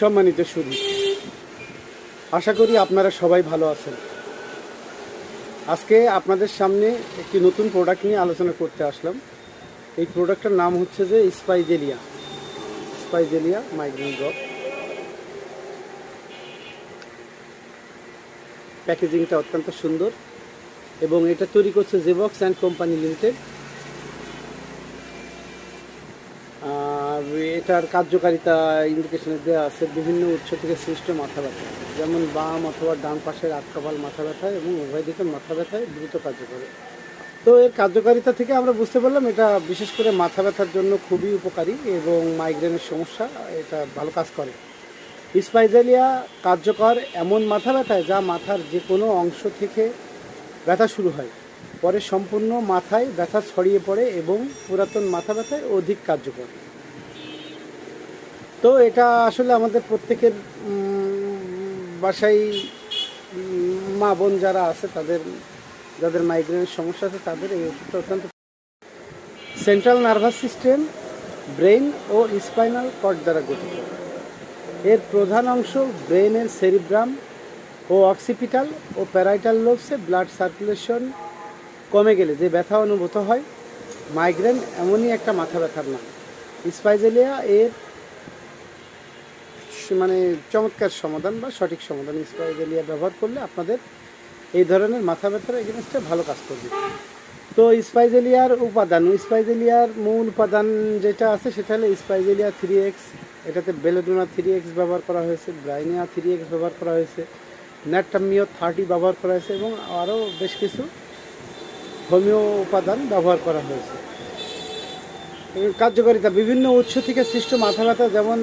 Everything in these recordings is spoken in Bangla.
সম্মানিত সুধী, আশা করি আপনারা সবাই ভালো আছেন। আজকে আপনাদের সামনে একটি নতুন প্রোডাক্ট নিয়ে আলোচনা করতে আসলাম। এই প্রোডাক্টটার নাম হচ্ছে যে স্পাইজেলিয়া মাইগ্রেন ড্রপ। প্যাকেজিংটা অত্যন্ত সুন্দর এবং এটা তৈরি করছে জেবক্স অ্যান্ড কোম্পানি লিমিটেড। আর এটার কার্যকারিতা ইন্ডিকেশনে দেওয়া আছে বিভিন্ন উৎস থেকে সৃষ্ট মাথা ব্যথা, যেমন বাম অথবা ডান পাশের আটকাপাল মাথা ব্যথা এবং উভয় দিকের মাথা ব্যথায় দ্রুত কার্যকরী। তো এর কার্যকারিতা থেকে আমরা বুঝতে পারলাম এটা বিশেষ করে মাথা ব্যথার জন্য খুবই উপকারী এবং মাইগ্রেনের সমস্যা এটা ভালো কাজ করে। স্পাইজেলিয়া কার্যকর এমন মাথা ব্যথায় যা মাথার যে কোনো অংশ থেকে ব্যথা শুরু হয়, পরে সম্পূর্ণ মাথায় ব্যথা ছড়িয়ে পড়ে এবং পুরাতন মাথা ব্যথায় অধিক কার্যকর। তো এটা আসলে আমাদের প্রত্যেকের বাসায় মা বোন যারা আছে যাদের মাইগ্রেনের সমস্যা আছে তাদের এই ওষুধটা অত্যন্ত। সেন্ট্রাল নার্ভাস সিস্টেম, ব্রেইন ও স্পাইনাল কর্ড দ্বারা গঠিত। এর প্রধান অংশ ব্রেইনের সেরিব্রাম ও অক্সিপিটাল ও প্যারাইটাল লোবসে ব্লাড সার্কুলেশন কমে গেলে যে ব্যথা অনুভূত হয়। মাইগ্রেন এমনই একটা মাথা ব্যথার নাম। স্পাইজেলিয়া এর চমৎকার সমাধান বা সঠিক সমাধান। স্পাইজেলিয়া ব্যবহার করলে আপনাদের এই ধরনের মাথা ব্যথার এগেনস্টে ভালো কাজ করবে। তো স্পাইজেলিয়ার মূল উপাদান যেটা আছে সেটা হলো স্পাইজেলিয়া 3X। এটাতে বেলেডোনা 3X ব্যবহার করা হয়েছে, ব্রাইনিয়া 3X ব্যবহার করা হয়েছে, ন্যাটামিও 30 ব্যবহার করা হয়েছে এবং আরও বেশ কিছু হোমিও উপাদান ব্যবহার করা হয়েছে। কার্যকারিতা বিভিন্ন উৎস থেকে সৃষ্ট মাথা ব্যথা, যেমন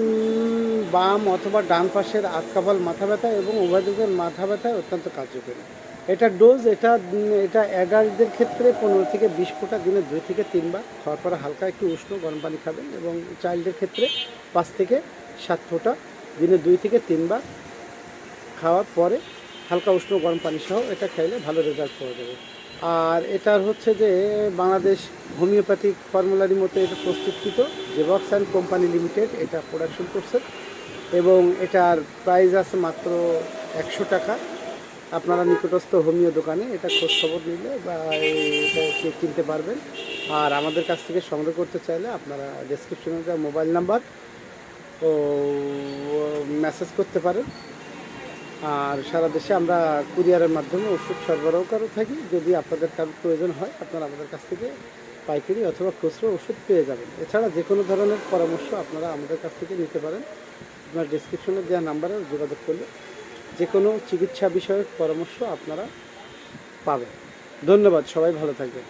বাম অথবা ডান পাশের আটকাপাল মাথা ব্যথা এবং উভয় দিকের মাথা ব্যথায় অত্যন্ত কার্যকরী। এটা ডোজ এটা অ্যাডাল্টদের ক্ষেত্রে 15 থেকে 20 ফোঁটা দিনে 2 থেকে 3 বার খাওয়ার পরে হালকা একটু উষ্ণ গরম পানি খাবেন, এবং চাইল্ডের ক্ষেত্রে 5 থেকে 7 ফোঁটা দিনে 2 থেকে 3 বার খাওয়ার পরে হালকা উষ্ণ গরম পানি সহ এটা খাইলে ভালো রেজাল্ট পাওয়া যাবে। আর এটার হচ্ছে যে বাংলাদেশ হোমিওপ্যাথিক ফর্মুলারি মতো এটা প্রস্তুতকৃত, জেবক্স অ্যান্ড কোম্পানি লিমিটেড এটা প্রোডাকশন করছে এবং এটার প্রাইস আছে মাত্র 100 টাকা। আপনারা নিকটস্থ হোমিও দোকানে এটা খোঁজ খবর নিলে বা এটা কিনতে পারবেন। আর আমাদের কাছ থেকে সংগ্রহ করতে চাইলে আপনারা ডেসক্রিপশনে দেওয়া মোবাইল নাম্বার ও মেসেজ করতে পারেন। আর সারা দেশে আমরা কুরিয়ারের মাধ্যমে ওষুধ সরবরাহ করে থাকি। যদি আপনাদের কারোর প্রয়োজন হয় আপনারা আমাদের কাছ থেকে পাইকারি অথবা খুচরো ওষুধ পেয়ে যাবেন। এছাড়া যে কোনো ধরনের পরামর্শ আপনারা আমাদের কাছ থেকে নিতে পারেন। আপনার ডেসক্রিপশনে দেওয়া নাম্বারে যোগাযোগ করলে যে কোনো চিকিৎসা বিষয়ক পরামর্শ আপনারা পাবেন। ধন্যবাদ, সবাই ভালো থাকবেন।